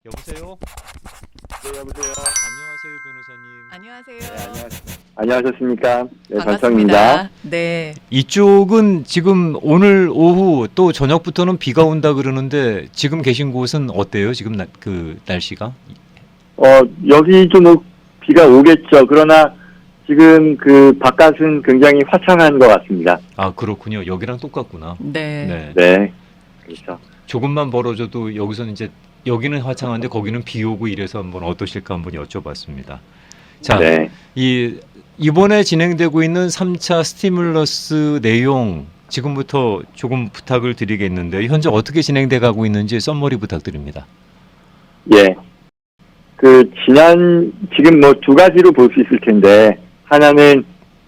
여보세요? 네, 여보세요. 안녕하세요, 변호사님. 안녕하세요. 네, 안녕하셨습니까? 네, 반갑습니다. 전청입니다. 네. 이쪽은 지금 오늘 오후 또 저녁부터는 비가 온다 그러는데 지금 계신 곳은 어때요? 지금 날씨가? 여기도 뭐 비가 오겠죠. 그러나 지금 그 바깥은 굉장히 화창한 것 같습니다. 아, 그렇군요. 여기랑 똑같구나. 네. 네, 그렇죠. 조금만 벌어져도 여기서는 이제 여기는 화창한데 거기는 비 오고 이래서 한번 어떠실까 한번 여쭤봤습니다. 자, 네. 이번에 진행되고 있는 3차 스티뮬러스 내용 지금부터 조금 부탁을 드리겠는데 현재 어떻게 진행돼 가고 있는지 썸머리 부탁드립니다. 예. 지금 뭐 두 가지로 볼 수 있을 텐데, 하나는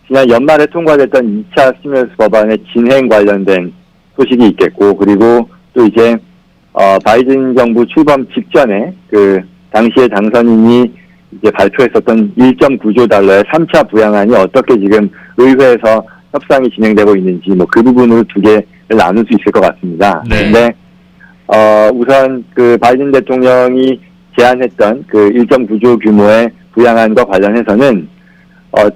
지난 연말에 통과됐던 2차 스티뮬러스 법안의 진행 관련된 소식이 있겠고, 그리고 또 이제 바이든 정부 출범 직전에 당시에 당선인이 이제 발표했었던 1.9조 달러의 3차 부양안이 어떻게 지금 의회에서 협상이 진행되고 있는지 뭐 그 부분으로 두 개를 나눌 수 있을 것 같습니다. 네. 근데 우선 바이든 대통령이 제안했던 1.9조 규모의 부양안과 관련해서는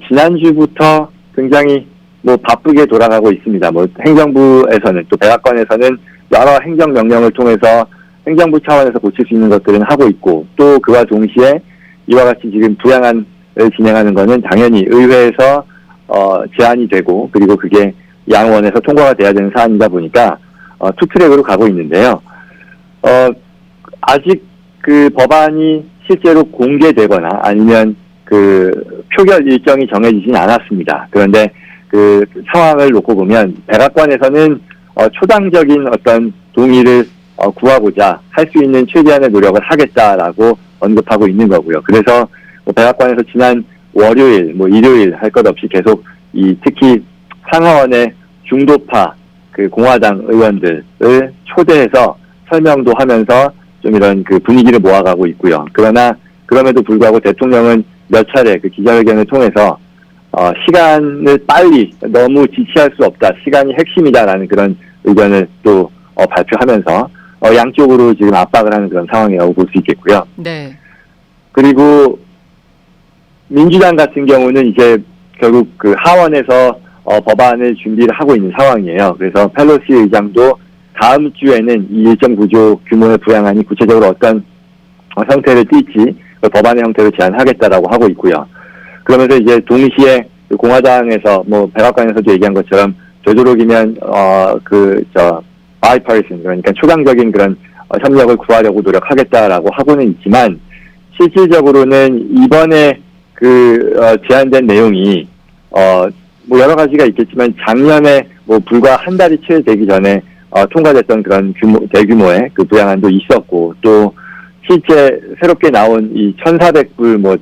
지난주부터 굉장히 뭐 바쁘게 돌아가고 있습니다. 뭐 행정부에서는 또 백악관에서는 여러 행정명령을 통해서 행정부 차원에서 고칠 수 있는 것들은 하고 있고, 또 그와 동시에 이와 같이 지금 부양안을 진행하는 것은 당연히 의회에서 제안이 되고, 그리고 그게 양원에서 통과가 돼야 되는 사안이다 보니까 투트랙으로 가고 있는데요. 아직 그 법안이 실제로 공개되거나 아니면 표결 일정이 정해지진 않았습니다. 그런데 상황을 놓고 보면 백악관에서는 초당적인 어떤 동의를 구하고자 할 수 있는 최대한의 노력을 하겠다라고 언급하고 있는 거고요. 그래서 백악관에서 지난 월요일, 일요일 할 것 없이 계속 특히 상하원의 중도파 공화당 의원들을 초대해서 설명도 하면서 좀 이런 분위기를 모아가고 있고요. 그러나 그럼에도 불구하고 대통령은 몇 차례 기자회견을 통해서 시간을 빨리 너무 지체할 수 없다. 시간이 핵심이다라는 그런 의견을 또 발표하면서 양쪽으로 지금 압박을 하는 그런 상황이라고 볼 수 있겠고요. 네. 그리고 민주당 같은 경우는 이제 결국 하원에서 법안을 준비를 하고 있는 상황이에요. 그래서 펠로시 의장도 다음 주에는 이 1.9조 규모의 부양안이 구체적으로 어떤 형태를 띨지 법안의 형태로 제안하겠다라고 하고 있고요. 그러면서 이제 동시에 공화당에서 백악관에서도 얘기한 것처럼 되도록이면 bipartisan, 그러니까 초당적인 그런 협력을 구하려고 노력하겠다라고 하고는 있지만, 실질적으로는 이번에 제안된 내용이 여러 가지가 있겠지만 작년에 불과 한 달이 채 되기 전에 통과됐던 그런 대규모의 부양안도 있었고, 또 실제 새롭게 나온 이 1,400불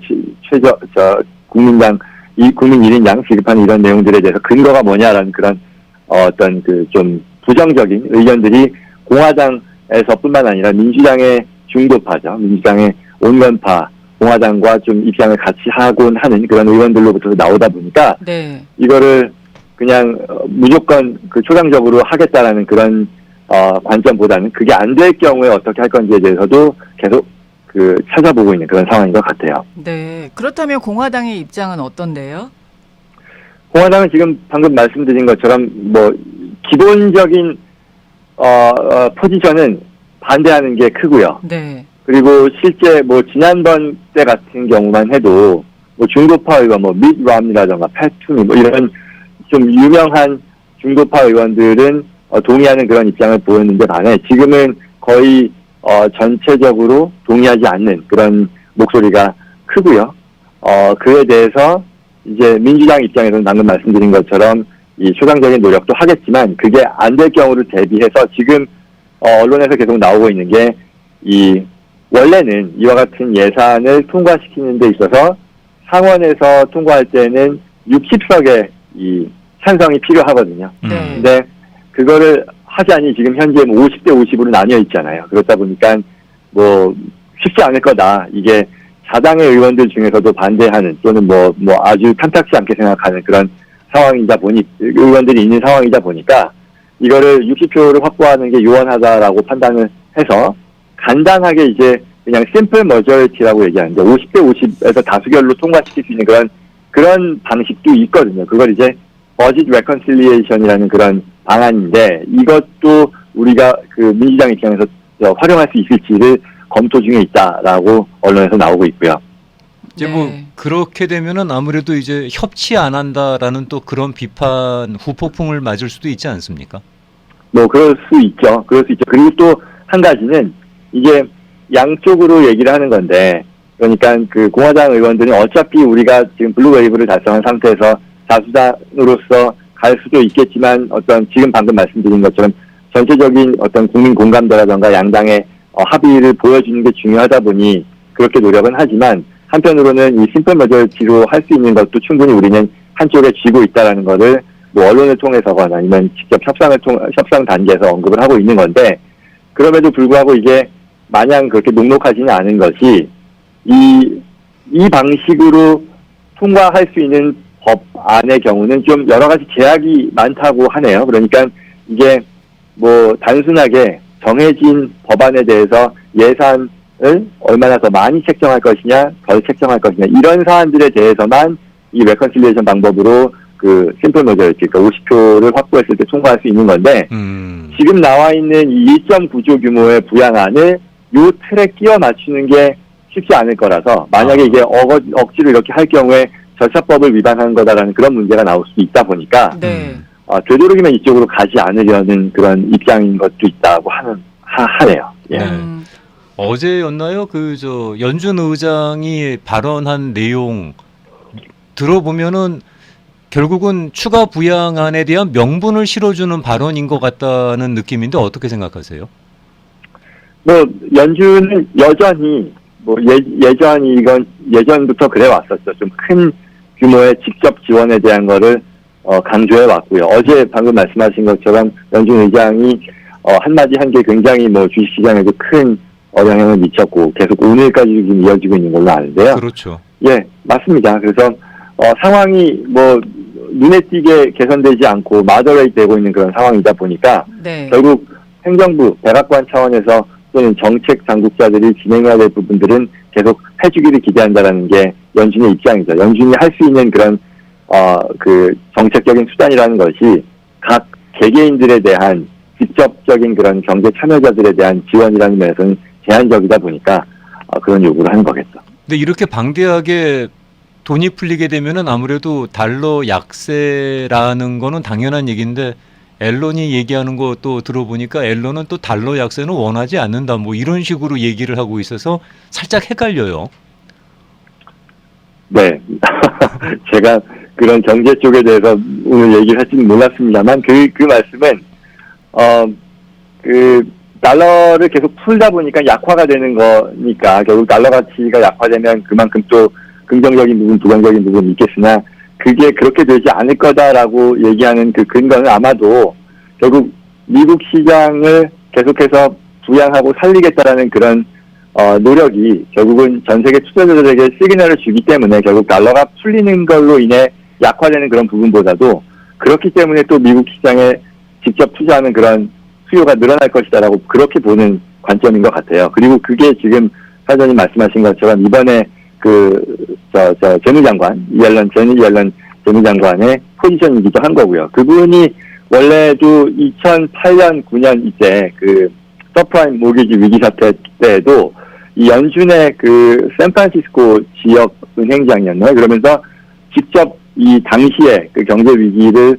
국민 1인당 지급하는 이런 내용들에 대해서 근거가 뭐냐라는 그런 어떤 좀 부정적인 의견들이 공화당에서뿐만 아니라 민주당의 중도파죠. 민주당의 온건파 공화당과 좀 입장을 같이 하곤 하는 그런 의원들로부터 나오다 보니까 네. 이거를 그냥 무조건 초당적으로 하겠다라는 그런 관점보다는 그게 안 될 경우에 어떻게 할 건지에 대해서도 계속 찾아보고 있는 그런 상황인 것 같아요. 네. 그렇다면 공화당의 입장은 어떤데요? 공화당은 지금 방금 말씀드린 것처럼 기본적인 포지션은 반대하는 게 크고요. 네. 그리고 실제 지난번 때 같은 경우만 해도 중도파 의원 밋 롬니라든가 팻 투니 이런 좀 유명한 중도파 의원들은 동의하는 그런 입장을 보였는데 반해 지금은 거의 전체적으로 동의하지 않는 그런 목소리가 크고요. 그에 대해서 이제 민주당 입장에서는 방금 말씀드린 것처럼 이 초당적인 노력도 하겠지만 그게 안 될 경우를 대비해서 지금 언론에서 계속 나오고 있는 게 원래는 이와 같은 예산을 통과시키는 데 있어서 상원에서 통과할 때는 60석의 찬성이 필요하거든요. 네. 근데 그거를 하자니 지금 현재 50대 50으로 나뉘어 있잖아요. 그렇다 보니까 쉽지 않을 거다. 이게 자당의 의원들 중에서도 반대하는 또는 아주 탐탁지 않게 생각하는 그런 의원들이 있는 상황이다 보니까 이거를 60표를 확보하는 게 유언하다라고 판단을 해서 간단하게 이제 그냥 심플 머저리티라고 얘기하는데 50대 50에서 다수결로 통과시킬 수 있는 그런 방식도 있거든요. 그걸 이제 버짓 레컨실리에이션이라는 그런 방안인데 이것도 우리가 그 민주당 입장에서 활용할 수 있을지를 검토 중에 있다라고 언론에서 나오고 있고요. 이제 뭐 네. 그렇게 되면은 아무래도 이제 협치 안 한다라는 또 그런 비판 후폭풍을 맞을 수도 있지 않습니까? 뭐 그럴 수 있죠. 그리고 또 한 가지는 이게 양쪽으로 얘기를 하는 건데 그러니까 그 공화당 의원들은 어차피 우리가 지금 블루웨이브를 달성한 상태에서 다수당으로서 갈 수도 있겠지만 어떤 지금 방금 말씀드린 것처럼 전체적인 어떤 국민 공감대라던가 양당의 합의를 보여주는 게 중요하다 보니 그렇게 노력은 하지만 한편으로는 이 심플 머저리티로 할 수 있는 것도 충분히 우리는 한쪽에 쥐고 있다라는 거를 뭐 언론을 통해서거나 아니면 직접 협상 단계에서 언급을 하고 있는 건데 그럼에도 불구하고 이게 마냥 그렇게 녹록하지는 않은 것이 이 방식으로 통과할 수 있는 법안의 경우는 좀 여러 가지 제약이 많다고 하네요. 그러니까 이게 뭐 단순하게 정해진 법안에 대해서 예산을 얼마나 더 많이 책정할 것이냐, 덜 책정할 것이냐 이런 사안들에 대해서만 이 레컨실리에이션 방법으로 그 심플 머저리티, 그러니까 50표를 확보했을 때 통과할 수 있는 건데 지금 나와 있는 이 1.9조 규모의 부양안을 요 틀에 끼워 맞추는 게 쉽지 않을 거라서 만약에 이게 억지로 이렇게 할 경우에 절차법을 위반하는 거다라는 그런 문제가 나올 수도 있다 보니까 네. 되도록이면 이쪽으로 가지 않으려는 그런 입장인 것도 있다고 하네요. 예. 네. 어제였나요? 연준 의장이 발언한 내용 들어보면은 결국은 추가 부양안에 대한 명분을 실어주는 발언인 것 같다는 느낌인데 어떻게 생각하세요? 뭐 연준은 여전히 뭐 예전부터 그래 왔었죠. 좀 큰 규모의 직접 지원에 대한 거를 강조해 왔고요. 어제 방금 말씀하신 것처럼 연준 의장이 한마디 한 게 굉장히 뭐 주식시장에도 큰 영향을 미쳤고 계속 오늘까지 지금 이어지고 있는 걸로 아는데요. 그렇죠. 예, 맞습니다. 그래서 상황이 뭐 눈에 띄게 개선되지 않고 마더레이트 되고 있는 그런 상황이다 보니까 네. 결국 행정부, 백악관 차원에서 또는 정책 당국자들이 진행해야 될 부분들은 계속 해주기를 기대한다라는 게 연준의 입장이죠. 연준이 할 수 있는 그런 그 정책적인 수단이라는 것이 각 개개인들에 대한 직접적인 그런 경제 참여자들에 대한 지원이라는 면에서는 제한적이다 보니까 그런 요구를 하는 거겠죠. 근데 이렇게 방대하게 돈이 풀리게 되면은 아무래도 달러 약세라는 거는 당연한 얘기인데 앨런이 얘기하는 것도 들어보니까 앨런은 또 달러 약세는 원하지 않는다 뭐 이런 식으로 얘기를 하고 있어서 살짝 헷갈려요. 네. 제가 그런 경제 쪽에 대해서 오늘 얘기를 할지는 몰랐습니다만 그 말씀은 달러를 계속 풀다 보니까 약화가 되는 거니까 결국 달러 가치가 약화되면 그만큼 또 긍정적인 부분, 부정적인 부분이 있겠으나 그게 그렇게 되지 않을 거다라고 얘기하는 그 근거는 아마도 결국 미국 시장을 계속해서 부양하고 살리겠다라는 그런 노력이 결국은 전 세계 투자자들에게 시그널을 주기 때문에 결국 달러가 풀리는 걸로 인해 약화되는 그런 부분보다도 그렇기 때문에 또 미국 시장에 직접 투자하는 그런 수요가 늘어날 것이다라고 그렇게 보는 관점인 것 같아요. 그리고 그게 지금 사장님 말씀하신 것처럼 이번에 재무장관, 제니 옐런 재무장관의 포지션이기도 한 거고요. 그분이 원래도 2008년, 9년 이때 서프라임 모기지 위기 사태 때에도 이 연준의 샌프란시스코 지역 은행장이었나요? 그러면서 직접 이 당시에 경제 위기를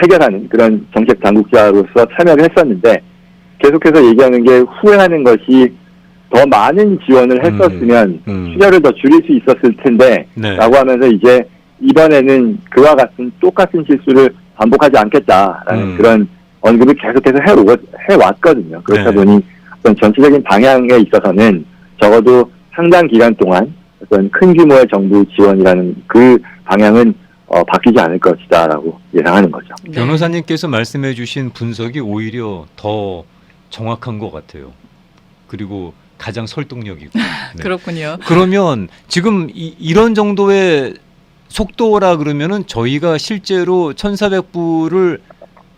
해결하는 그런 정책 당국자로서 참여를 했었는데 계속해서 얘기하는 게 후회하는 것이 더 많은 지원을 했었으면 수요를 더 줄일 수 있었을 텐데 네. 라고 하면서 이제 이번에는 그와 같은 똑같은 실수를 반복하지 않겠다라는 그런 언급을 계속해서 해왔거든요. 그렇다 네. 보니 어떤 전체적인 방향에 있어서는 적어도 상당 기간 동안 어떤 큰 규모의 정부 지원이라는 그 방향은 바뀌지 않을 것이다라고 예상하는 거죠. 네. 변호사님께서 말씀해 주신 분석이 오히려 더 정확한 것 같아요. 그리고 가장 설득력이고. 네. 그렇군요. 그러면 지금 이런 정도의 속도라 그러면은 저희가 실제로 1,400불을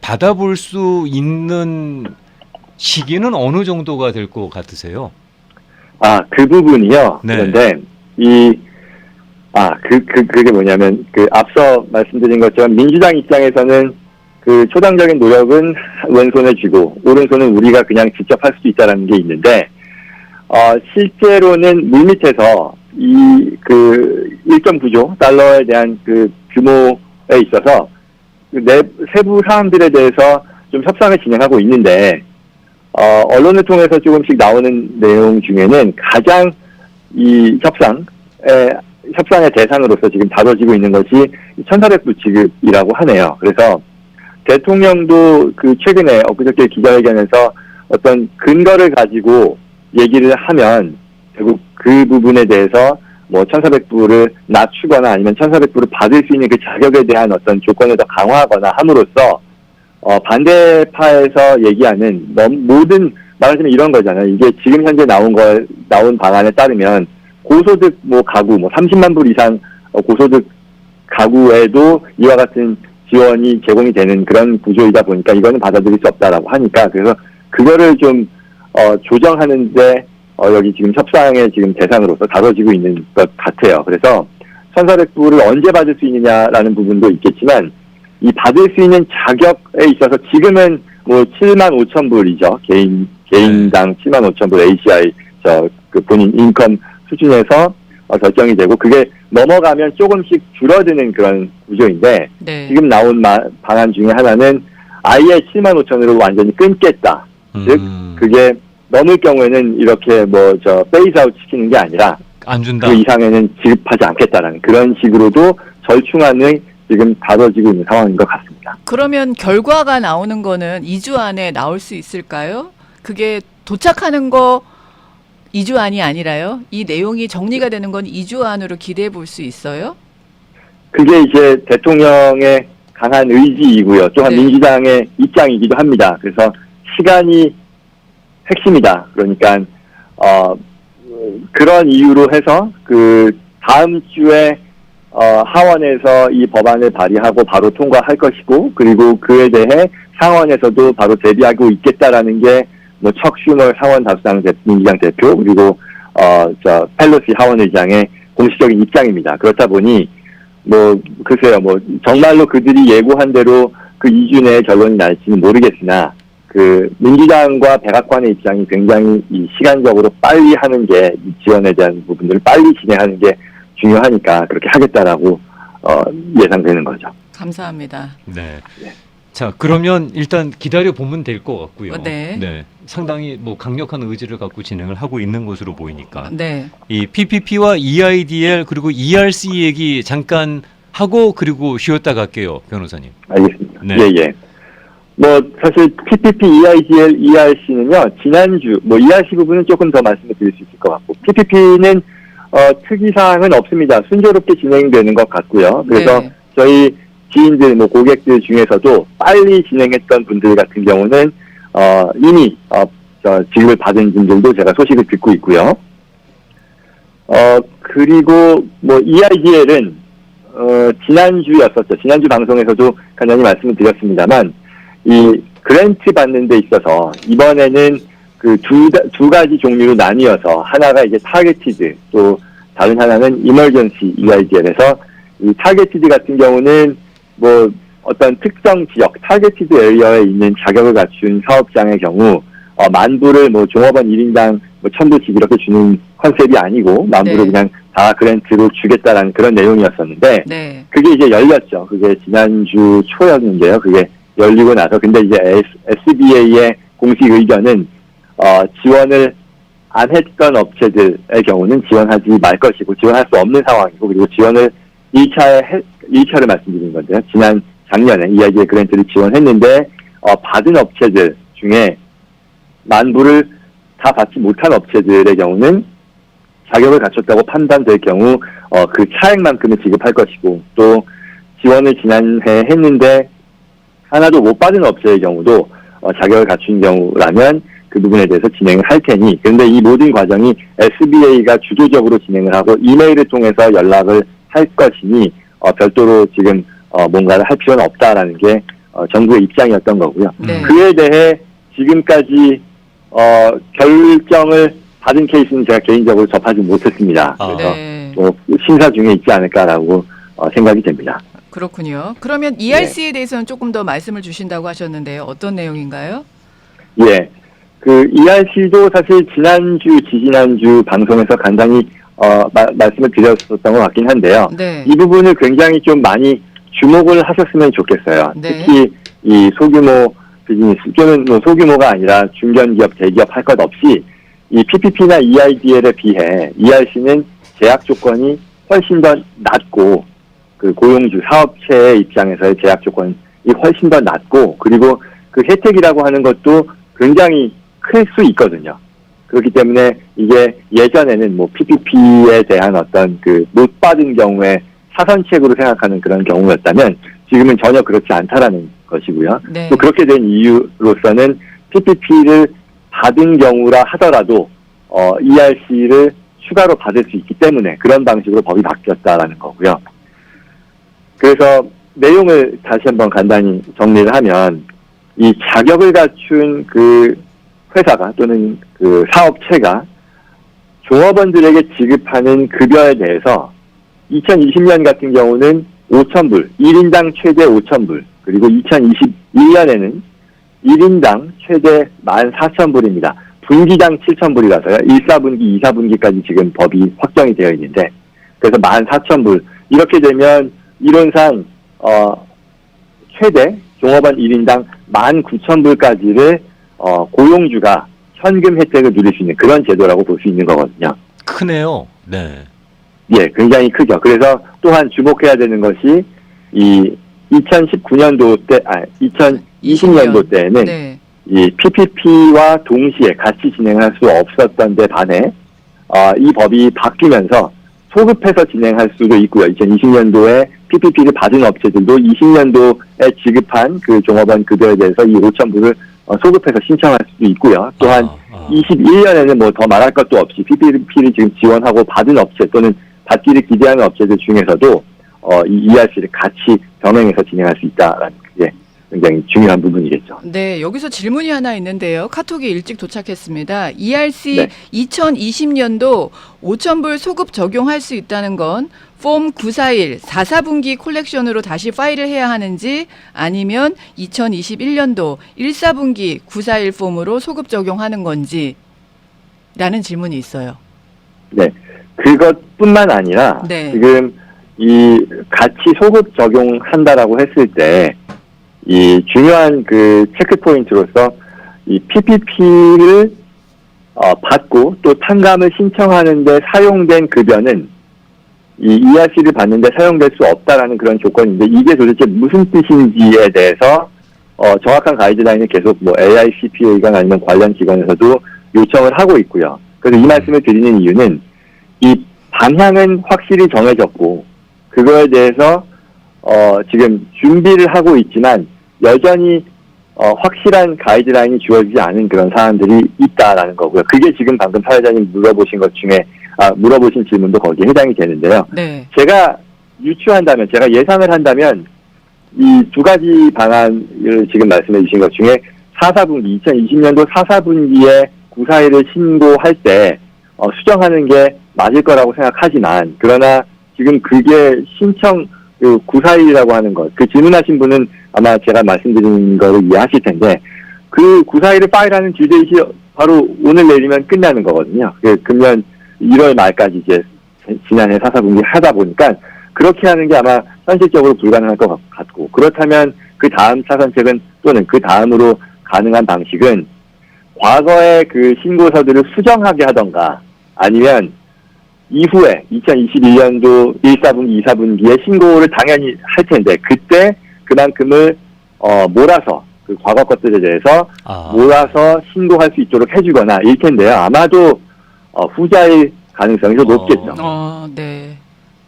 받아볼 수 있는 시기는 어느 정도가 될 것 같으세요? 그 부분이요. 네. 그런데 그게 뭐냐면, 앞서 말씀드린 것처럼 민주당 입장에서는 그 초당적인 노력은 왼손에 쥐고, 오른손은 우리가 그냥 직접 할 수도 있다라는 게 있는데, 실제로는 물밑에서 1.9조 달러에 대한 그 규모에 있어서 세부 사항들에 대해서 좀 협상을 진행하고 있는데, 언론을 통해서 조금씩 나오는 내용 중에는 가장 이 협상의 대상으로서 지금 다뤄지고 있는 것이 1,400불 지급이라고 하네요. 그래서 대통령도 최근에 엊그저께 기자회견에서 어떤 근거를 가지고 얘기를 하면 결국 그 부분에 대해서 1,400불을 낮추거나 아니면 1,400불을 받을 수 있는 그 자격에 대한 어떤 조건을 더 강화하거나 함으로써 반대파에서 얘기하는 모든 말하자면 이런 거잖아요. 이게 지금 현재 나온 방안에 따르면 고소득 가구 30만 불 이상 고소득 가구에도 이와 같은 지원이 제공이 되는 그런 구조이다 보니까 이거는 받아들일 수 없다라고 하니까 그래서 그거를 좀 조정하는데 여기 지금 협상의 지금 대상으로서 다뤄지고 있는 것 같아요. 그래서 1,400불을 언제 받을 수 있느냐라는 부분도 있겠지만 이 받을 수 있는 자격에 있어서 지금은 75,000불이죠. 개인당 75,000불 ACI 본인 인컴 수준에서 결정이 되고 그게 넘어가면 조금씩 줄어드는 그런 구조인데 네. 지금 나온 방안 중에 하나는 아예 75,000으로 완전히 끊겠다. 즉 그게 넘을 경우에는 이렇게 페이스아웃 시키는 게 아니라 안 준다. 그 이상에는 지급하지 않겠다라는 그런 식으로도 절충안을 지금 다뤄지고 있는 상황인 것 같습니다. 그러면 결과가 나오는 거는 2주 안에 나올 수 있을까요? 그게 도착하는 거 2주 안이 아니라요? 이 내용이 정리가 되는 건 2주 안으로 기대해 볼 수 있어요? 그게 이제 대통령의 강한 의지이고요. 또한 네. 민주당의 입장이기도 합니다. 그래서 시간이 핵심이다. 그러니까 그런 이유로 해서 다음 주에 하원에서 이 법안을 발의하고 바로 통과할 것이고 그리고 그에 대해 상원에서도 바로 대비하고 있겠다라는 게 척 슈머 상원 다수당 민주당 대표 그리고 펠로시 하원의장의 공식적인 입장입니다. 그렇다 보니 글쎄요 정말로 그들이 예고한 대로 그 2주 내에 결론이 날지는 모르겠으나 민주당과 백악관의 입장이 굉장히 시간적으로 빨리 하는 게 이 지원에 대한 부분들을 빨리 진행하는 게 중요하니까 그렇게 하겠다라고 예상되는 거죠. 감사합니다. 네. 자, 그러면 일단 기다려 보면 될 것 같고요. 네. 상당히 강력한 의지를 갖고 진행을 하고 있는 것으로 보이니까. 네. 이 PPP와 EIDL 그리고 ERC 얘기 잠깐 하고 그리고 쉬었다 갈게요, 변호사님. 알겠습니다. 네. 예. 사실 PPP, EIDL, ERC는요, 지난주, ERC 부분은 조금 더 말씀을 드릴 수 있을 것 같고, PPP는, 특이사항은 없습니다. 순조롭게 진행되는 것 같고요. 그래서 네. 저희 지인들, 고객들 중에서도 빨리 진행했던 분들 같은 경우는, 이미, 지급을 받은 분들도 제가 소식을 듣고 있고요. 그리고, EIDL은, 지난주였었죠. 지난주 방송에서도 간단히 말씀을 드렸습니다만, 이 그랜트 받는 데 있어서 이번에는 두 가지 종류로 나뉘어서 하나가 이제 타겟티드 또 다른 하나는 이머전시 EIDL에서 이 타겟티드 같은 경우는 어떤 특정 지역 타겟티드 에리어에 있는 자격을 갖춘 사업장의 경우 만불을 종업원 1인당 1,000불씩 이렇게 주는 컨셉이 아니고 만불을 네. 그냥 다 그랜트로 주겠다라는 그런 내용이었었는데 네. 그게 이제 열렸죠. 그게 지난주 초였는데요. 그게 열리고 나서 근데 이제 SBA의 공식 의견은 지원을 안 했던 업체들의 경우는 지원하지 말 것이고 지원할 수 없는 상황이고 그리고 지원을 1차를 말씀드린 건데요. 작년에 EIDL 그랜트를 지원했는데 받은 업체들 중에 만불을 다 받지 못한 업체들의 경우는 자격을 갖췄다고 판단될 경우 그 차액만큼을 지급할 것이고 또 지원을 지난해 했는데 하나도 못 받은 업체의 경우도 자격을 갖춘 경우라면 그 부분에 대해서 진행을 할 테니 그런데 이 모든 과정이 SBA가 주도적으로 진행을 하고 이메일을 통해서 연락을 할 것이니 별도로 지금 뭔가를 할 필요는 없다라는 게 정부의 입장이었던 거고요. 네. 그에 대해 지금까지 결정을 받은 케이스는 제가 개인적으로 접하지 못했습니다. 아. 그래서 네. 또 심사 중에 있지 않을까라고 생각이 됩니다. 그렇군요. 그러면 ERC에 대해서는 조금 더 말씀을 주신다고 하셨는데요. 어떤 내용인가요? 예. 그 ERC도 사실 지난주, 지지난주 방송에서 간단히 말씀을 드렸었던 것 같긴 한데요. 네. 이 부분을 굉장히 좀 많이 주목을 하셨으면 좋겠어요. 네. 특히 이 소규모 비즈니스 또는 뭐 소규모가 아니라 중견기업, 대기업 할 것 없이 이 PPP나 EIDL에 비해 ERC는 제약 조건이 훨씬 더 낮고 그 고용주 사업체의 입장에서의 제약 조건이 훨씬 더 낮고 그리고 그 혜택이라고 하는 것도 굉장히 클 수 있거든요. 그렇기 때문에 이게 예전에는 뭐 PPP에 대한 어떤 그 못 받은 경우에 사선책으로 생각하는 그런 경우였다면 지금은 전혀 그렇지 않다라는 것이고요. 네. 또 그렇게 된 이유로서는 PPP를 받은 경우라 하더라도 ERC를 추가로 받을 수 있기 때문에 그런 방식으로 법이 바뀌었다라는 거고요. 그래서 내용을 다시 한번 간단히 정리를 하면 이 자격을 갖춘 그 회사가 또는 그 사업체가 종업원들에게 지급하는 급여에 대해서 2020년 같은 경우는 5,000불, 1인당 최대 5,000불, 그리고 2021년에는 1인당 최대 14,000불입니다. 분기당 7,000불이라서요. 1, 4분기, 2, 4분기까지 지금 법이 확정이 되어 있는데, 그래서 14,000불. 이렇게 되면 이론상 최대 종업원 1인당 19,000불까지를 고용주가 현금 혜택을 누릴 수 있는 그런 제도라고 볼 수 있는 거거든요. 크네요. 네. 예, 굉장히 크죠. 그래서 또한 주목해야 되는 것이 이 2019년도 때, 2020년도 때에는 네. 이 PPP와 동시에 같이 진행할 수 없었던 데 반해 이 법이 바뀌면서 소급해서 진행할 수도 있고요. 2020년도에 PPP를 받은 업체들도 20년도에 지급한 그 종업원 급여에 대해서 이 5,000불을 소급해서 신청할 수도 있고요. 또한 21년에는 뭐 더 말할 것도 없이 PPP를 지금 지원하고 받은 업체 또는 받기를 기대하는 업체들 중에서도 이 ERC를 같이 병행해서 진행할 수 있다라는 게 굉장히 중요한 부분이겠죠. 네, 여기서 질문이 하나 있는데요. 카톡이 일찍 도착했습니다. ERC 네. 2020년도 5,000불 소급 적용할 수 있다는 건 폼 941 4분기 콜렉션으로 다시 파일을 해야 하는지 아니면 2021년도 4분기 941 폼으로 소급 적용하는 건지 라는 질문이 있어요. 네. 그것뿐만 아니라 네. 지금 이 같이 소급 적용한다라고 했을 때 이 중요한 그 체크 포인트로서 이 PPP를 받고 또 탕감을 신청하는데 사용된 급여는 이 ERC를 받는데 사용될 수 없다라는 그런 조건인데 이게 도대체 무슨 뜻인지에 대해서 정확한 가이드라인을 계속 뭐 AICPA가 아니면 관련 기관에서도 요청을 하고 있고요. 그래서 이 말씀을 드리는 이유는 이 방향은 확실히 정해졌고 그거에 대해서 지금 준비를 하고 있지만 여전히 확실한 가이드라인이 주어지지 않은 그런 사안들이 있다라는 거고요. 그게 지금 방금 사회자님 물어보신 것 중에 물어보신 질문도 거기에 해당이 되는데요. 네. 제가 유추한다면, 제가 예상을 한다면 이 두 가지 방안을 지금 말씀해 주신 것 중에 4분기, 2020년도 4분기에 941을 신고할 때 수정하는 게 맞을 거라고 생각하지만 그러나 지금 그게 신청 그 941이라고 하는 것, 그 질문하신 분은 아마 제가 말씀드린 거를 이해하실 텐데 그 941을 파일하는 듀데이트 바로 오늘 내리면 끝나는 거거든요. 그 금년 1월 말까지 이제 지난해 4분기 하다 보니까 그렇게 하는 게 아마 현실적으로 불가능할 것 같고 그렇다면 그 다음 차선책은 또는 그 다음으로 가능한 방식은 과거의 그 신고서들을 수정하게 하던가 아니면 이후에 2021년도 1, 4분기, 2, 4분기에 신고를 당연히 할 텐데 그때 그만큼을 몰아서 그 과거 것들에 대해서 몰아서 신고할 수 있도록 해주거나 일 텐데요. 아마도 후자일 가능성이 더 높겠죠. 네.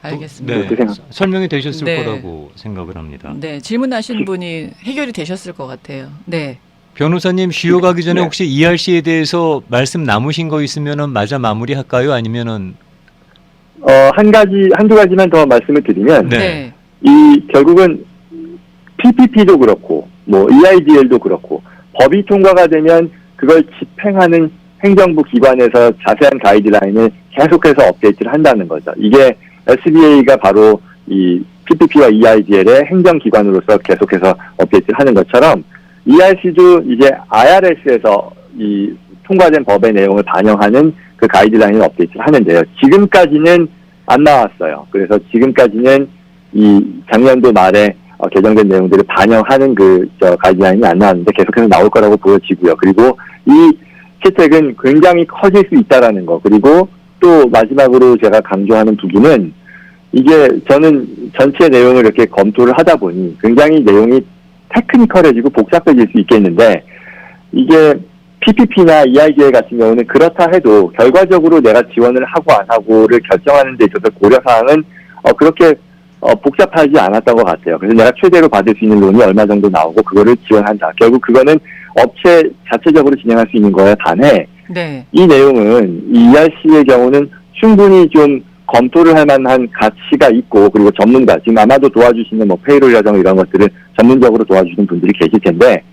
알겠습니다. 네. 설명이 되셨을 네. 거라고 생각을 합니다. 네, 질문하신 분이 해결이 되셨을 것 같아요. 네. 변호사님 쉬어가기 전에 네. 혹시 ERC에 대해서 말씀 남으신 거 있으면은 마저 마무리할까요? 아니면은 한두 가지만 더 말씀을 드리면 네. 이 결국은 PPP도 그렇고 뭐 EIDL도 그렇고 법이 통과가 되면 그걸 집행하는 행정부 기관에서 자세한 가이드라인을 계속해서 업데이트를 한다는 거죠. 이게 SBA가 바로 이 PPP와 EIDL의 행정기관으로서 계속해서 업데이트를 하는 것처럼 ERC도 이제 IRS에서 이 통과된 법의 내용을 반영하는 그 가이드라인을 업데이트를 하는데요. 지금까지는 안 나왔어요. 그래서 지금까지는 이 작년도 말에 개정된 내용들을 반영하는 가이드라인이 안 나왔는데 계속해서 나올 거라고 보여지고요. 그리고 이 채택은 굉장히 커질 수 있다라는 거. 그리고 또 마지막으로 제가 강조하는 부분은 이게 저는 전체 내용을 이렇게 검토를 하다 보니 굉장히 내용이 테크니컬해지고 복잡해질 수 있겠는데 이게 PPP나 EIDL 같은 경우는 그렇다 해도 결과적으로 내가 지원을 하고 안 하고를 결정하는 데 있어서 고려사항은 그렇게 복잡하지 않았던 것 같아요. 그래서 내가 최대로 받을 수 있는 론이 얼마 정도 나오고 그거를 지원한다. 결국 그거는 업체 자체적으로 진행할 수 있는 거에 반해 네. 이 내용은 이 ERC의 경우는 충분히 좀 검토를 할 만한 가치가 있고 그리고 전문가, 지금 아마도 도와주시는 페이롤 여정 이런 것들을 전문적으로 도와주시는 분들이 계실 텐데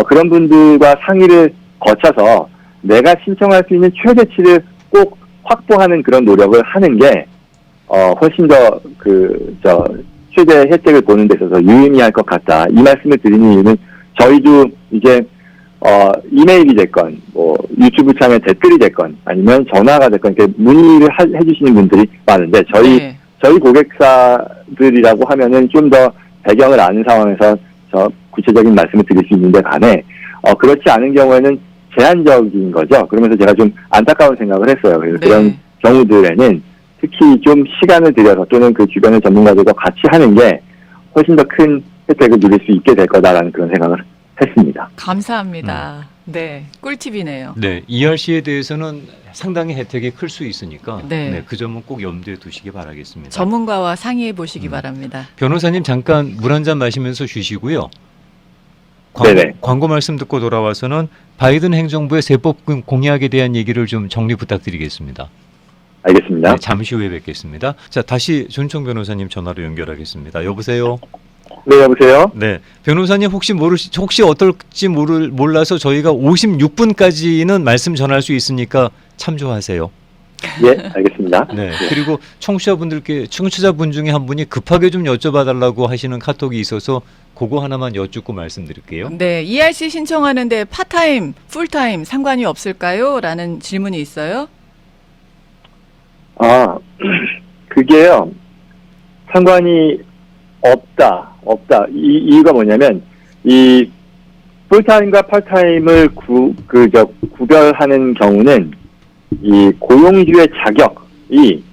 그런 분들과 상의를 거쳐서 내가 신청할 수 있는 최대치를 꼭 확보하는 그런 노력을 하는 게 훨씬 더 최대 혜택을 보는 데 있어서 유의미할 것 같다. 이 말씀을 드리는 이유는 저희도 이제 이메일이 됐건 유튜브 창에 댓글이 됐건 아니면 전화가 됐건 이렇게 문의를 해주시는 분들이 많은데 저희 고객사들이라고 하면은 좀 더 배경을 아는 상황에서 구체적인 말씀을 드릴 수 있는데 반해 그렇지 않은 경우에는 제한적인 거죠. 그러면서 제가 좀 안타까운 생각을 했어요. 그래서 네. 그런 경우들에는 특히 좀 시간을 들여서 또는 그 주변의 전문가들과 같이 하는 게 훨씬 더 큰 혜택을 누릴 수 있게 될 거다라는 그런 생각을 했습니다. 감사합니다. 네. 꿀팁이네요. 네, ERC에 대해서는 상당히 혜택이 클 수 있으니까 네. 그 점은 꼭 염두에 두시기 바라겠습니다. 전문가와 상의해 보시기 바랍니다. 변호사님 잠깐 물 한 잔 마시면서 쉬시고요. 네네. 광고 말씀 듣고 돌아와서는 바이든 행정부의 세법 공약에 대한 얘기를 좀 정리 부탁드리겠습니다. 알겠습니다. 네, 잠시 후에 뵙겠습니다. 자, 다시 존청 변호사님 전화로 연결하겠습니다. 여보세요? 네, 여보세요? 네. 변호사님 혹시 어떨지 몰라서 저희가 56분까지는 말씀 전할 수 있으니까 참조하세요. 예, 알겠습니다. 네. 그리고 청취자분 중에 한 분이 급하게 좀 여쭤봐달라고 하시는 카톡이 있어서 그거 하나만 여쭙고 말씀드릴게요. 네. ERC 신청하는데 파타임, 풀타임 상관이 없을까요? 라는 질문이 있어요. 그게요, 상관이 없다. 이유가 뭐냐면, 이, 풀타임과 파타임을 구별하는 경우는, 이 고용주의 자격이,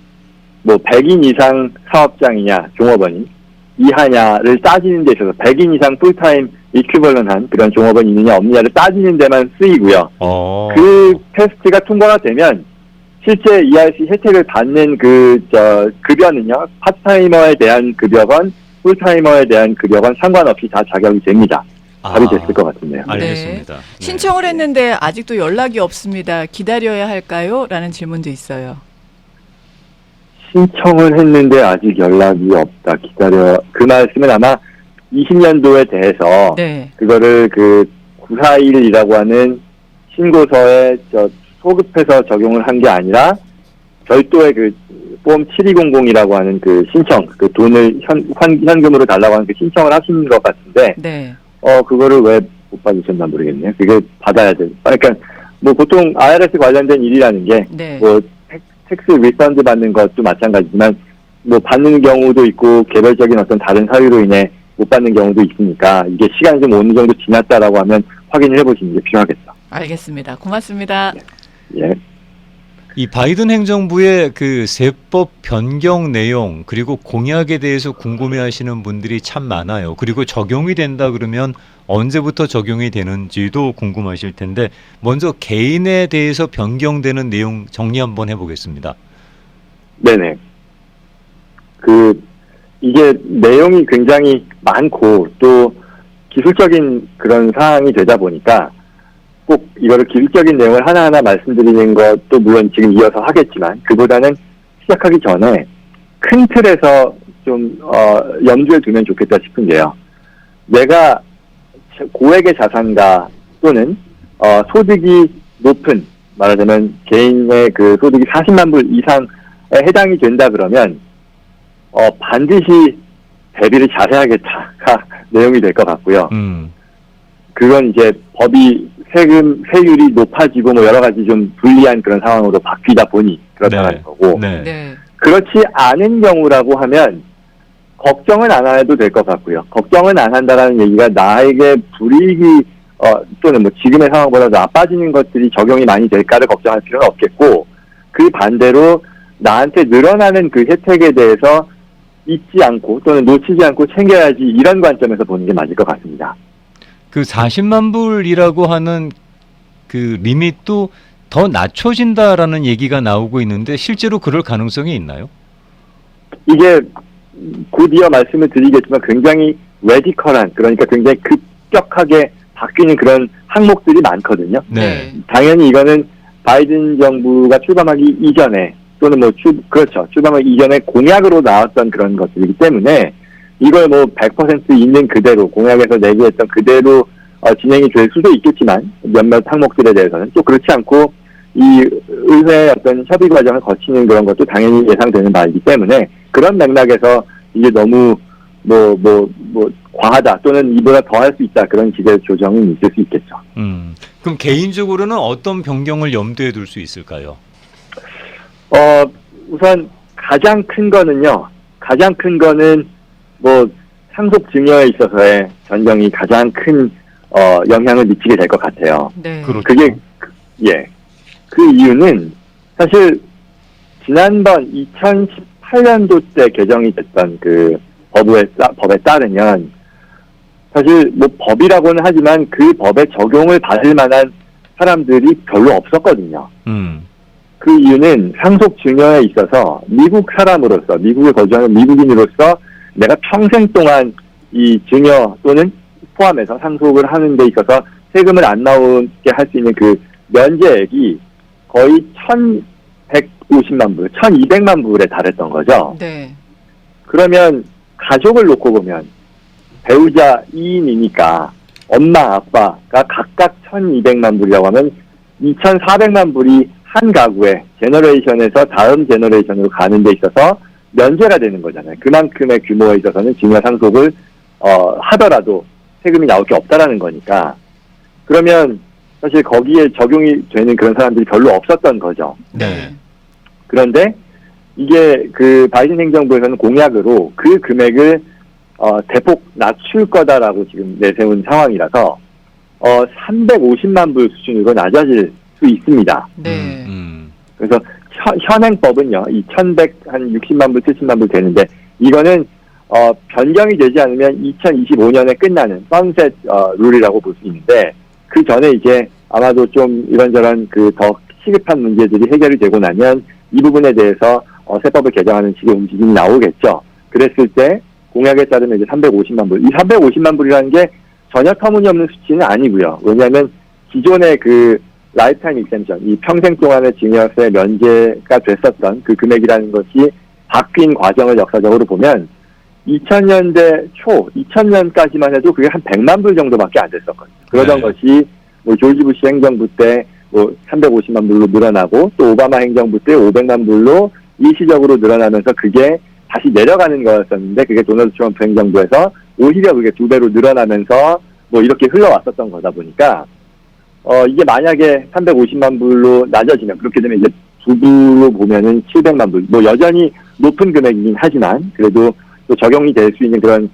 100인 이상 사업장이냐, 종업원이, 이하냐를 따지는 데 있어서 100인 이상 풀타임 이퀴벌런한 그런 종업원이 있느냐, 없느냐를 따지는 데만 쓰이고요. 그 테스트가 통과가 되면, 실제 ERC 혜택을 받는 급여는요, 파트타이머에 대한 급여건, 풀타이머에 대한 급여건 상관없이 다 자격이 됩니다. 답이 됐을 것 같은데요. 알겠습니다. 네. 신청을 했는데 아직도 연락이 없습니다. 기다려야 할까요? 라는 질문도 있어요. 신청을 했는데 아직 연락이 없다. 그 말씀은 아마 20년도에 대해서, 그거를 941이라고 하는 신고서에 소급해서 적용을 한 게 아니라 별도의 폼 7200이라고 하는 신청, 돈을 현금으로 달라고 하는 신청을 하신 것 같은데, 그거를 왜 못 받으셨나 모르겠네요. 그게 받아야 돼. 그러니까 보통 IRS 관련된 일이라는 게 텍스 리펀드 받는 것도 마찬가지지만 받는 경우도 있고 개별적인 어떤 다른 사유로 인해 못 받는 경우도 있으니까 이게 시간이 좀 어느 정도 지났다라고 하면 확인을 해보시는 게 필요하겠죠. 알겠습니다. 고맙습니다. 예. 이 바이든 행정부의 세법 변경 내용 그리고 공약에 대해서 궁금해하시는 분들이 참 많아요. 그리고 적용이 된다 그러면 언제부터 적용이 되는지도 궁금하실 텐데 먼저 개인에 대해서 변경되는 내용 정리 한번 해보겠습니다. 네네. 이게 내용이 굉장히 많고 또 기술적인 그런 사항이 되다 보니까 꼭 이거를 기술적인 내용을 하나하나 말씀드리는 것도 물론 지금 이어서 하겠지만 그보다는 시작하기 전에 큰 틀에서 좀 염두에 두면 좋겠다 싶은 게요. 내가 고액의 자산가 또는 소득이 높은 말하자면 개인의 그 소득이 40만 불 이상에 해당이 된다 그러면 반드시 대비를 잘해야겠다가 내용이 될 것 같고요. 그건 이제 법이 세율이 높아지고 뭐 여러 가지 좀 불리한 그런 상황으로 바뀌다 보니 그렇다는 네. 거고. 네. 네. 그렇지 않은 경우라고 하면 걱정은 안 해도 될 것 같고요. 걱정은 안 한다라는 얘기가 나에게 불이익이 또는 뭐 지금의 상황보다 나빠지는 것들이 적용이 많이 될까를 걱정할 필요는 없겠고, 그 반대로 나한테 늘어나는 그 혜택에 대해서 잊지 않고 또는 놓치지 않고 챙겨야지, 이런 관점에서 보는 게 맞을 것 같습니다. 그 40만 불이라고 하는 그 리밋도 더 낮춰진다라는 얘기가 나오고 있는데 실제로 그럴 가능성이 있나요? 이게 곧이어 말씀을 드리겠지만 굉장히 레디컬한, 그러니까 굉장히 급격하게 바뀌는 그런 항목들이 많거든요. 네. 당연히 이거는 바이든 정부가 출범하기 이전에 또는 뭐 출범하기 이전에 공약으로 나왔던 그런 것들이기 때문에 이걸 뭐 100% 있는 그대로 공약에서 내기했던 그대로 진행이 될 수도 있겠지만 몇몇 항목들에 대해서는 또 그렇지 않고 이 의회의 어떤 협의 과정을 거치는 그런 것도 당연히 예상되는 바이기 때문에 그런 맥락에서 이게 너무 과하다 또는 이보다 더 할 수 있다, 그런 식의 조정은 있을 수 있겠죠. 그럼 개인적으로는 어떤 변경을 염두에 둘 수 있을까요? 우선 가장 큰 거는 뭐 상속 증여에 있어서의 변경이 가장 큰 영향을 미치게 될 것 같아요. 네. 그렇죠. 그게 그 이유는 사실 지난번 2018년도 때 개정이 됐던 그 법에 따르면 사실 뭐 법이라고는 하지만 그 법에 적용을 받을 만한 사람들이 별로 없었거든요. 그 이유는 상속 증여에 있어서 미국 사람으로서, 미국에 거주하는 미국인으로서 내가 평생 동안 이 증여 또는 포함해서 상속을 하는 데 있어서 세금을 안 나오게 할 수 있는 그 면제액이 거의 1,150만 불, 1,200만 불에 달했던 거죠. 네. 그러면 가족을 놓고 보면 배우자 2인이니까 엄마, 아빠가 각각 1,200만 불이라고 하면 2,400만 불이 한 가구의 제너레이션에서 다음 제너레이션으로 가는 데 있어서 면제가 되는 거잖아요. 그만큼의 규모에 있어서는 증여 상속을 하더라도 세금이 나올 게 없다라는 거니까. 그러면 사실 거기에 적용이 되는 그런 사람들이 별로 없었던 거죠. 네. 그런데 이게 그 바이든 행정부에서는 공약으로 그 금액을 대폭 낮출 거다라고 지금 내세운 상황이라서 350만 불 수준으로 낮아질 수 있습니다. 네. 그래서 현행법은요, 이 1,160만 불, 70만 불 되는데 이거는 변경이 되지 않으면 2025년에 끝나는 선셋 룰이라고 볼 수 있는데, 그 전에 이제 아마도 좀 이런저런 그 더 시급한 문제들이 해결이 되고 나면 이 부분에 대해서 세법을 개정하는 식의 움직임이 나오겠죠. 그랬을 때 공약에 따르면 이제 350만 불. 이 350만 불이라는 게 전혀 터무니없는 수치는 아니고요. 왜냐하면 기존의 그 라이프타임 익센션, 이 평생 동안의 증여세 면제가 됐었던 그 금액이라는 것이 바뀐 과정을 역사적으로 보면 2000년대 초, 2000년까지만 해도 그게 한 100만 불 정도밖에 안 됐었거든요. 그러던 네. 것이 뭐 조지 부시 행정부 때 뭐 350만 불로 늘어나고 또 오바마 행정부 때 500만 불로 일시적으로 늘어나면서 그게 다시 내려가는 거였었는데, 그게 도널드 트럼프 행정부에서 오히려 그게 2배로 늘어나면서 뭐 이렇게 흘러왔었던 거다 보니까 이게 만약에 350만 불로 낮아지면, 그렇게 되면 이제 두부로 보면은 700만 불, 뭐 여전히 높은 금액이긴 하지만 그래도 또 적용이 될 수 있는 그런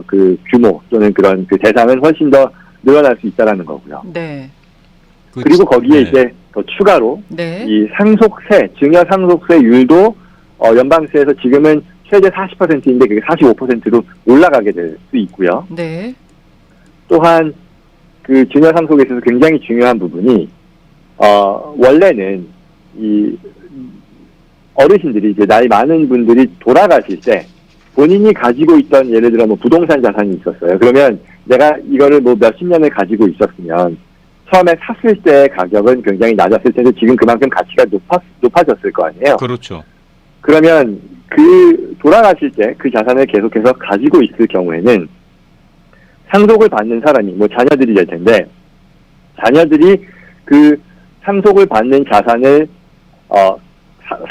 그 규모 또는 그런 그 대상은 훨씬 더 늘어날 수 있다라는 거고요. 네. 그리고 거기에 네. 이제 더 추가로 네. 이 상속세, 증여 상속세율도 연방세에서 지금은 최대 40%인데 그게 45%로 올라가게 될 수 있고요. 네. 또한 그 증여 상속에 있어서 굉장히 중요한 부분이 원래는 이 어르신들이, 이제 나이 많은 분들이 돌아가실 때 본인이 가지고 있던, 예를 들어 뭐 부동산 자산이 있었어요. 그러면 내가 이거를 뭐 몇십 년을 가지고 있었으면 처음에 샀을 때 가격은 굉장히 낮았을 텐데 지금 그만큼 가치가 높아졌을 거 아니에요. 그렇죠. 그러면 그 돌아가실 때 그 자산을 계속해서 가지고 있을 경우에는 상속을 받는 사람이 뭐 자녀들이 될 텐데, 자녀들이 그 상속을 받는 자산을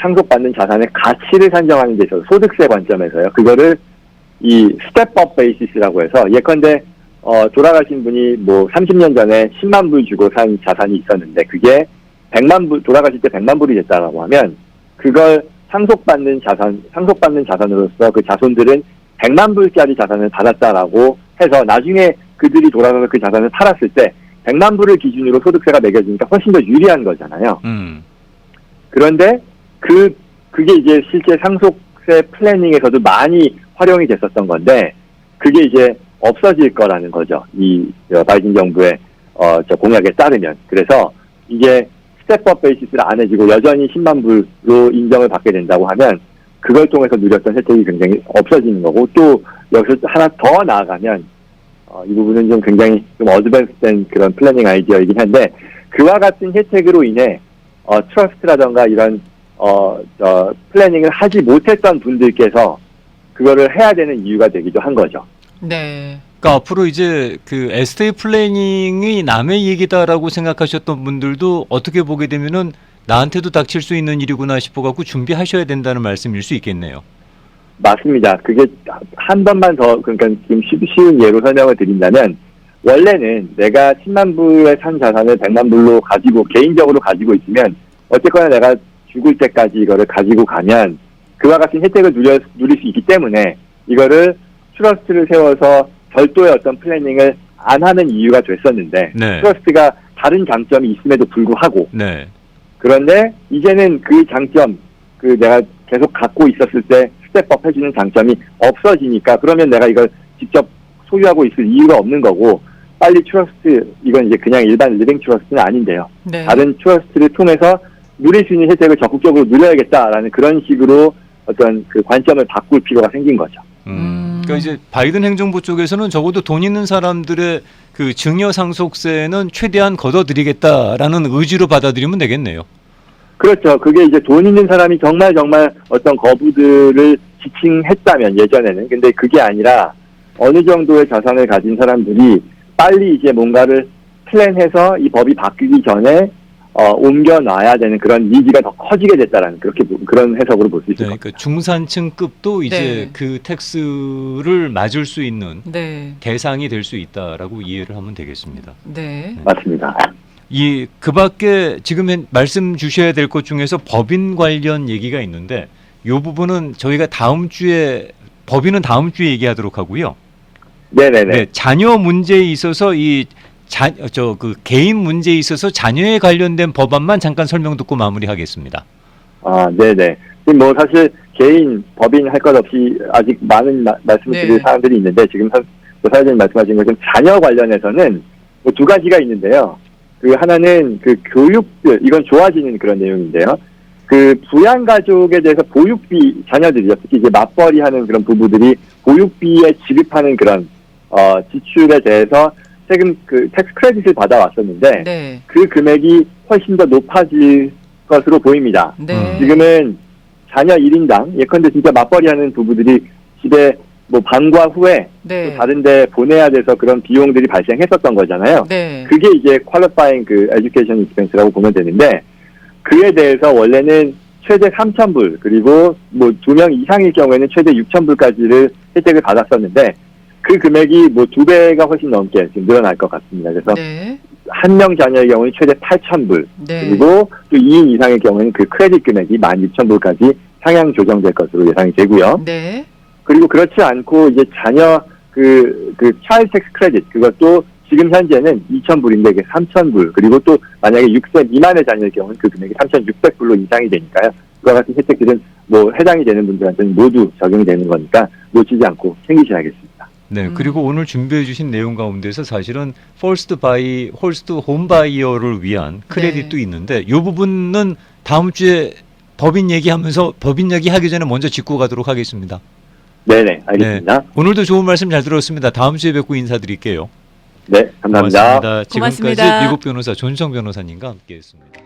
상속받는 자산의 가치를 산정하는 데 있어서 소득세 관점에서요. 그거를 이 스텝업 베이시스라고 해서 예컨대 돌아가신 분이 뭐 30년 전에 10만 불 주고 산 자산이 있었는데 그게 100만 불 돌아가실 때 100만 불이 됐다라고 하면 그걸 상속받는 자산으로서 그 자손들은 100만 불짜리 자산을 받았다라고 해서 나중에 그들이 돌아가서 그 자산을 팔았을 때 100만 불을 기준으로 소득세가 매겨지니까 훨씬 더 유리한 거잖아요. 그런데 그게 이제 실제 상속세 플래닝에서도 많이 활용이 됐었던 건데 그게 이제 없어질 거라는 거죠. 이 바이든 정부의 공약에 따르면. 그래서 이게 스텝업 베이시스를 안 해지고 여전히 10만 불로 인정을 받게 된다고 하면 그걸 통해서 누렸던 혜택이 굉장히 없어지는 거고 또 여기서 하나 더 나아가면 이 부분은 좀 굉장히 좀 어드밴스된 그런 플래닝 아이디어이긴 한데 그와 같은 혜택으로 인해 트러스트라던가 이런 플래닝을 하지 못했던 분들께서 그거를 해야 되는 이유가 되기도 한 거죠. 네. 그러니까 앞으로 이제 그 에스테이트 플래닝이 남의 얘기다라고 생각하셨던 분들도 어떻게 보게 되면은 나한테도 닥칠 수 있는 일이구나 싶어갖고 준비하셔야 된다는 말씀일 수 있겠네요. 맞습니다. 그게 한 번만 더 그러니까 좀 쉬운 예로 설명을 드린다면 원래는 내가 10만 불에 산 자산을 100만 불로 가지고 개인적으로 가지고 있으면 어쨌거나 내가 죽을 때까지 이거를 가지고 가면 그와 같은 혜택을 누릴 수 있기 때문에 이거를 트러스트를 세워서 별도의 어떤 플래닝을 안 하는 이유가 됐었는데 네. 트러스트가 다른 장점이 있음에도 불구하고 네. 그런데 이제는 그 장점 내가 계속 갖고 있었을 때 스텝업 해주는 장점이 없어지니까 그러면 내가 이걸 직접 소유하고 있을 이유가 없는 거고 빨리 트러스트 이건 이제 그냥 일반 리빙 트러스트는 아닌데요. 네. 다른 트러스트를 통해서 누릴 수 있는 혜택을 적극적으로 누려야겠다라는 그런 식으로 어떤 그 관점을 바꿀 필요가 생긴 거죠. 그러니까 이제 바이든 행정부 쪽에서는 적어도 돈 있는 사람들의 그 증여 상속세는 최대한 걷어들이겠다라는 의지로 받아들이면 되겠네요. 그렇죠. 그게 이제 돈 있는 사람이 정말 어떤 거부들을 지칭했다면 예전에는 근데 그게 아니라 어느 정도의 자산을 가진 사람들이 빨리 이제 뭔가를 플랜해서 이 법이 바뀌기 전에 옮겨놔야 되는 그런 니즈가 더 커지게 됐다라는 그런 해석으로 볼 수 있을 것 같아요. 그러니까 중산층급도 이제 네. 그 텍스를 맞을 수 있는 네. 대상이 될 수 있다라고 이해를 하면 되겠습니다. 네. 맞습니다. 그 밖에 지금 말씀 주셔야 될 것 중에서 법인 관련 얘기가 있는데 이 부분은 저희가 법인은 다음 주에 얘기하도록 하고요. 네네네. 네, 자녀 문제에 있어서 그 개인 문제에 있어서 자녀에 관련된 법안만 잠깐 설명 듣고 마무리하겠습니다. 네네. 지금 뭐 사실 개인 법인 할 것 없이 아직 많은 말씀을 드릴 네. 사항들이 있는데 지금 사회자님 말씀하신 것처럼 자녀 관련해서는 뭐 두 가지가 있는데요. 그 하나는 그 교육들 이건 좋아지는 그런 내용인데요. 그 부양 가족에 대해서 보육비 자녀들이요. 특히 이제 맞벌이하는 그런 부부들이 보육비에 지급하는 그런 지출에 대해서 세금 텍스 크레딧을 받아왔었는데 네. 그 금액이 훨씬 더 높아질 것으로 보입니다. 네. 지금은 자녀 1인당 예컨대 진짜 맞벌이하는 부부들이 집에 뭐 방과 후에 네. 또 다른 데 보내야 돼서 그런 비용들이 발생했었던 거잖아요. 네. 그게 이제 퀄리파잉 에듀케이션 익스펜스라고 보면 되는데 그에 대해서 원래는 최대 3,000불 그리고 뭐 2명 이상일 경우에는 최대 6,000불까지를 혜택을 받았었는데 그 금액이 뭐 2배가 훨씬 넘게 지금 늘어날 것 같습니다. 그래서 네. 한 명 자녀의 경우는 최대 8,000불 네. 그리고 또 2인 이상의 경우에는 그 크레딧 금액이 16,000불까지 상향 조정될 것으로 예상이 되고요. 네. 그리고 그렇지 않고 이제 자녀 그 차일드 텍스 크레딧 그것도 지금 현재는 2,000불인데 이게 3,000불 그리고 또 만약에 6세 미만의 자녀의 경우는 그 금액이 3,600불로 인상이 되니까요. 그와 같은 혜택들은 뭐 해당이 되는 분들한테는 모두 적용이 되는 거니까 놓치지 않고 챙기셔야겠습니다. 네, 그리고 오늘 준비해 주신 내용 가운데서 사실은 퍼스트 홈 바이어를 위한 크레딧도 네. 있는데 이 부분은 다음 주에 법인 얘기하면서 법인 얘기하기 전에 먼저 짚고 가도록 하겠습니다. 네네, 알겠습니다. 네, 오늘도 좋은 말씀 잘 들었습니다. 다음 주에 뵙고 인사드릴게요. 네, 감사합니다. 고맙습니다. 지금까지 고맙습니다. 미국 변호사 존성 변호사님과 함께했습니다.